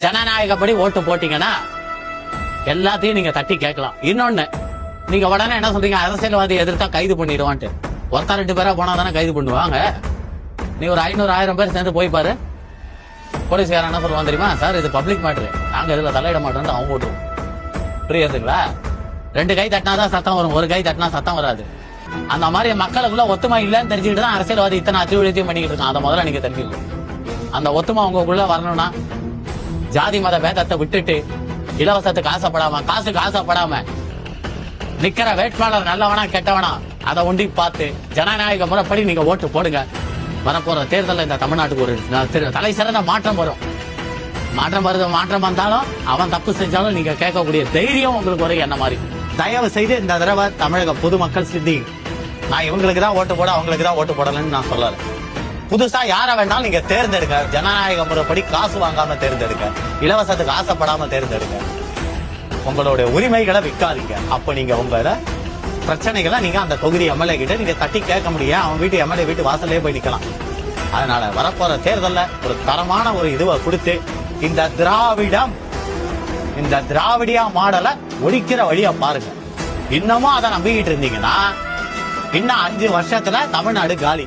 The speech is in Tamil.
ஜனநாயகப்படி ஓட்டு போட்டீங்கன்னா எல்லாத்தையும் நீங்க தட்டி கேட்கலாம். இன்னொன்னு, நீங்க உடனே என்ன சொல்றீங்க, அரசியல்வாதி எதிர்த்தா கைது பண்ணிடுவான்ட்டு. ஒருத்தர் 2 பேரா போனா தானே கைது பண்ணுவாங்க. நீ ஒரு 500 1000 பேர் சேர்ந்து போய் பாரு, போலீஸ்காரன் என்ன சொல்லுவான் தெரியுமா, சார் இது பப்ளிக் மேட்டர், நாங்க இதுல தலையிட மாட்டோம் அவங்க ஓட்டுவோம். புரியுதுங்களா? 2 கை தட்டினாதான் சத்தம் வரும், 1 கை தட்டினா சத்தம் வராது. அந்த மாதிரி மக்களுக்குள்ள ஒத்துமை இல்லைன்னு தெரிஞ்சுக்கிட்டு தான் அரசியல்வாதி இத்தனை அச்சுறுத்தியும் பண்ணிக்கிட்டு இருக்கான். அதை முதல்ல நீங்க தெரிஞ்சுக்கணும். அந்த ஒத்துமை உங்களுக்குள்ள வரணும்னா ஜாதி மத பேதத்தை விட்டுட்டு இலவசத்துக்கு ஆசைப்படாம, காசுக்கு ஆசைப்படாம, நிக்கிற வேட்பாளர் நல்லவனா கெட்டவனா அதை ஒண்டி பார்த்து ஜனநாயக முறைப்படி நீங்க ஓட்டு போடுங்க. வரப்போற தேர்தலில் இந்த தமிழ்நாட்டுக்கு ஒரு தலை சிறந்த மாற்றம் வரும். மாற்றம் வந்தாலும் அவன் தப்பு செஞ்சாலும் நீங்க கேட்கக்கூடிய தைரியம் உங்களுக்கு வரும். என்ன மாதிரி தயவு செய்து இந்த தடவை தமிழக பொதுமக்கள் சிந்தி, நான் இவங்களுக்கு தான் ஓட்டு போட அவங்களுக்கு தான் ஓட்டு போடலன்னு நான் சொல்லல. புதுசா யார வேணாலும் நீங்க தேர்ந்தெடுங்க. ஜனநாயக முறைப்படி காசு வாங்காம தேர்ந்தெடுங்க, இலவசத்துக்கு ஆசைப்படாம தேர்ந்தெடுங்க. உங்களுடைய உரிமைகளை விற்காதீங்க. அப்ப நீங்க உங்களோட பிரச்சனைகளை நீங்க அந்த தொகுதி எம்எல்ஏ கிட்ட நீங்க தட்டி கேட்க முடியும். அவன் வீட்டு எம்எல்ஏ வீட்டு வாசல்லே போய் நிக்கலாம். அதனால வரப்போற தேர்தல்ல ஒரு தரமான ஒரு இதுவை கொடுத்து இந்த திராவிடியா மாடலை ஒழிக்கிற வழியா பாருங்க. இன்னமும் அதை நம்பிக்கிட்டு இருந்தீங்கன்னா இன்னும் 5 வருஷத்துல தமிழ்நாடு காலி.